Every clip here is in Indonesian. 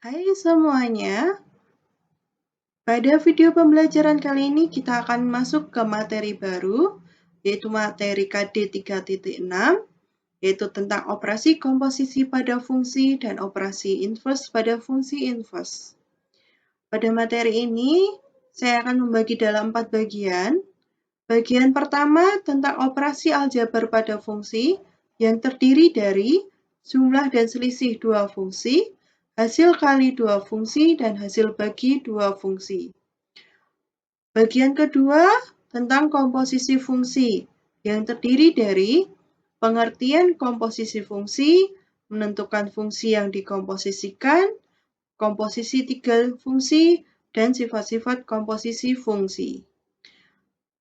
Hai semuanya, pada video pembelajaran kali ini kita akan masuk ke materi baru, yaitu materi KD 3.6, yaitu tentang operasi komposisi pada fungsi dan operasi inverse pada fungsi inverse. Pada materi ini, saya akan membagi dalam 4 bagian. Bagian pertama tentang operasi aljabar pada fungsi yang terdiri dari jumlah dan selisih dua fungsi, hasil kali dua fungsi, dan hasil bagi dua fungsi. Bagian kedua tentang komposisi fungsi yang terdiri dari pengertian komposisi fungsi, menentukan fungsi yang dikomposisikan, komposisi tiga fungsi, dan sifat-sifat komposisi fungsi.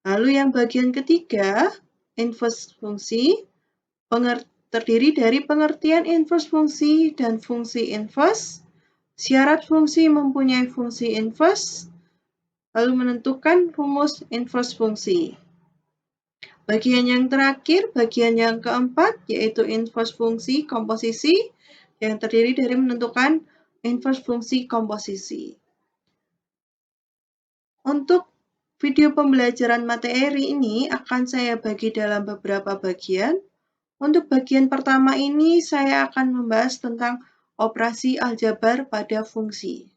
Lalu yang bagian ketiga, inverse fungsi, terdiri dari pengertian inverse fungsi dan fungsi inverse, syarat fungsi mempunyai fungsi inverse, lalu menentukan rumus inverse fungsi. Bagian yang terakhir, bagian yang keempat, yaitu inverse fungsi komposisi, yang terdiri dari menentukan inverse fungsi komposisi. Untuk video pembelajaran materi ini akan saya bagi dalam beberapa bagian. Untuk bagian pertama ini, saya akan membahas tentang operasi aljabar pada fungsi.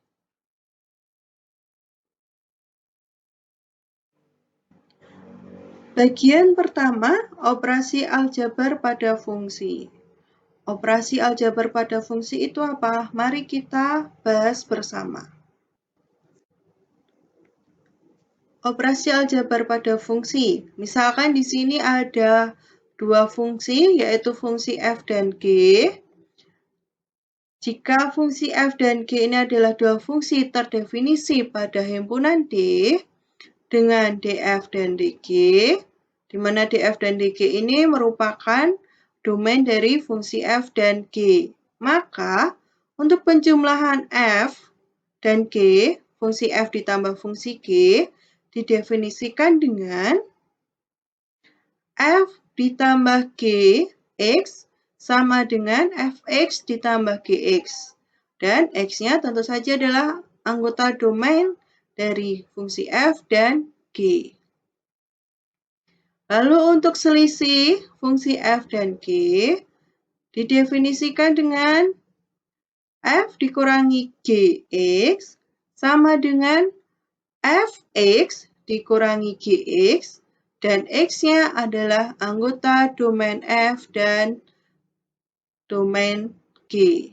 Bagian pertama, operasi aljabar pada fungsi. Operasi aljabar pada fungsi itu apa? Mari kita bahas bersama. Operasi aljabar pada fungsi. Misalkan di sini ada dua fungsi, yaitu fungsi f dan g. Jika fungsi f dan g ini adalah dua fungsi terdefinisi pada himpunan D dengan df dan dg, di mana df dan dg ini merupakan domain dari fungsi f dan g. Maka, untuk penjumlahan f dan g, fungsi f ditambah fungsi g, didefinisikan dengan f ditambah g x sama dengan fx ditambah gx. Dan x-nya tentu saja adalah anggota domain dari fungsi f dan g. Lalu untuk selisih fungsi f dan g, didefinisikan dengan f dikurangi gx sama dengan fx dikurangi gx, dan x-nya adalah anggota domain f dan domain g.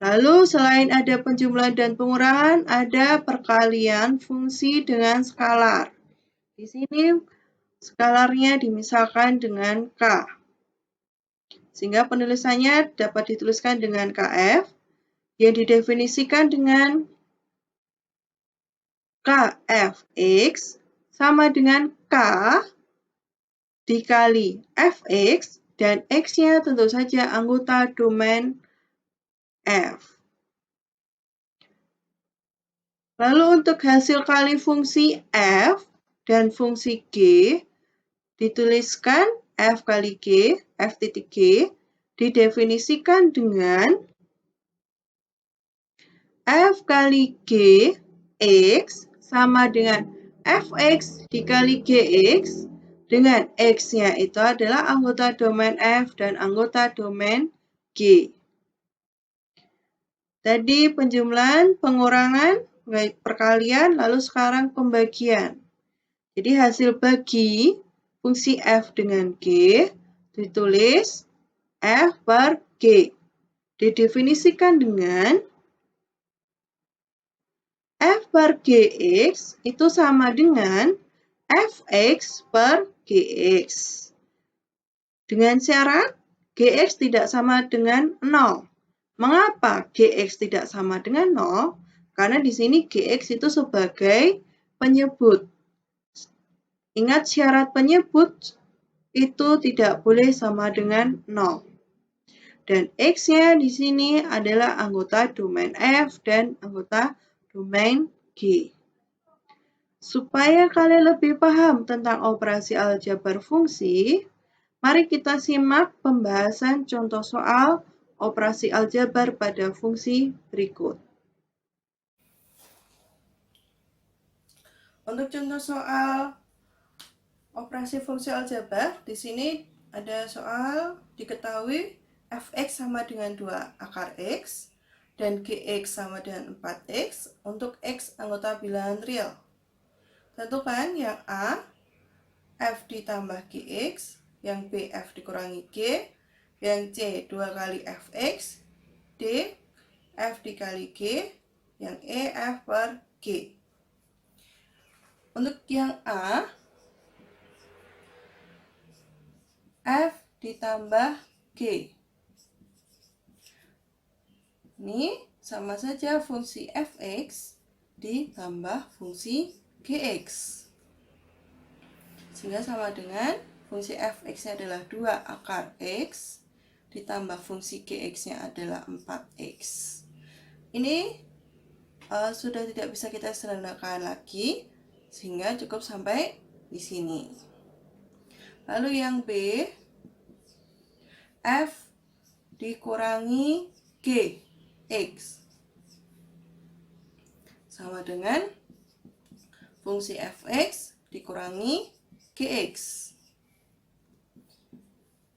Lalu selain ada penjumlahan dan pengurangan, ada perkalian fungsi dengan skalar. Di sini skalarnya dimisalkan dengan k. Sehingga penulisannya dapat dituliskan dengan kf yang didefinisikan dengan kfx sama dengan k dikali fx, dan x-nya tentu saja anggota domain f. Lalu untuk hasil kali fungsi f dan fungsi g, dituliskan f kali g, f titik g, didefinisikan dengan f kali g x sama dengan fx dikali gx, dengan x-nya itu adalah anggota domain f dan anggota domain g. Tadi penjumlahan, pengurangan, baik perkalian, lalu sekarang pembagian. Jadi hasil bagi fungsi f dengan g ditulis f per g. Didefinisikan dengan f per gx itu sama dengan fx per gx. Dengan syarat gx tidak sama dengan 0. Mengapa gx tidak sama dengan 0? Karena di sini gx itu sebagai penyebut. Ingat syarat penyebut itu tidak boleh sama dengan 0. Dan x-nya di sini adalah anggota domain f dan anggota domain g. Supaya kalian lebih paham tentang operasi aljabar fungsi, mari kita simak pembahasan contoh soal operasi aljabar pada fungsi berikut. Untuk contoh soal operasi fungsi aljabar, di sini ada soal diketahui f(x) sama dengan 2 akar x dan gx sama dengan 4x untuk x anggota bilangan real. Tentukan yang A, f ditambah gx, yang B, f dikurangi g, yang C, 2 kali fx, D, f dikali g, yang E, f per g. Untuk yang A, f ditambah g. Ini sama saja fungsi fx ditambah fungsi gx. Sehingga sama dengan fungsi fx-nya adalah 2 akar x ditambah fungsi gx-nya adalah 4x. Ini sudah tidak bisa kita sederhanakan lagi, sehingga cukup sampai di sini. Lalu yang B, f dikurangi g x sama dengan fungsi fx dikurangi gx.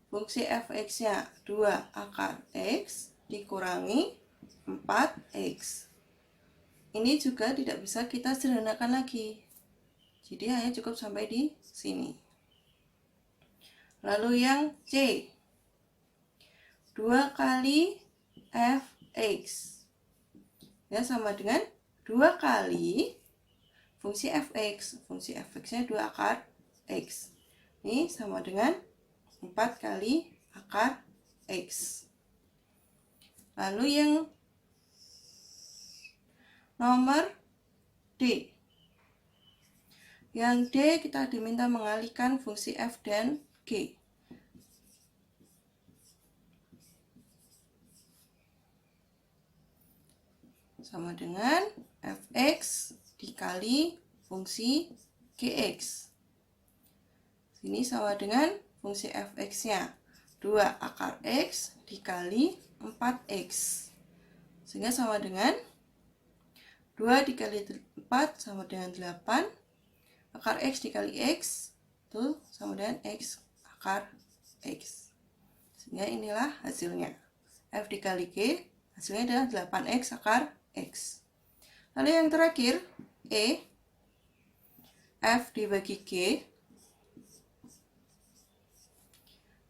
Fungsi fx-nya 2 akar x dikurangi 4x. Ini juga tidak bisa kita sederhanakan lagi. Jadi hanya cukup sampai di sini. Lalu yang C, 2 kali fx. Ya, sama dengan 2 kali fungsi fx. Fungsi fx-nya 2 akar x. Ini sama dengan 4 kali akar x. Lalu yang nomor D. Yang D kita diminta mengalihkan fungsi f dan g. Sama dengan fx dikali fungsi gx. Sini sama dengan fungsi fx-nya 2 akar x dikali 4x. Sehingga sama dengan 2 dikali 4 sama dengan 8. Akar x dikali x itu sama dengan x akar x. Sehingga inilah hasilnya. F dikali g hasilnya adalah 8x akar x. Lalu yang terakhir, E, f dibagi g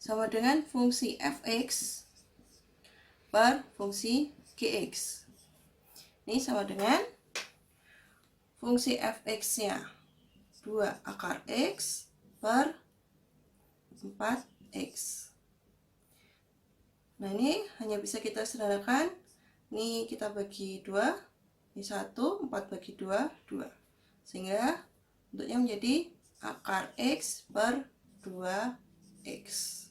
sama dengan fungsi fx per fungsi gx. Ini sama dengan fungsi fx-nya 2 akar x per 4x. Nah, ini hanya bisa kita sederhanakan. Ini kita bagi 2, ini 1, 4 bagi 2, 2. Sehingga bentuknya menjadi akar x per 2x.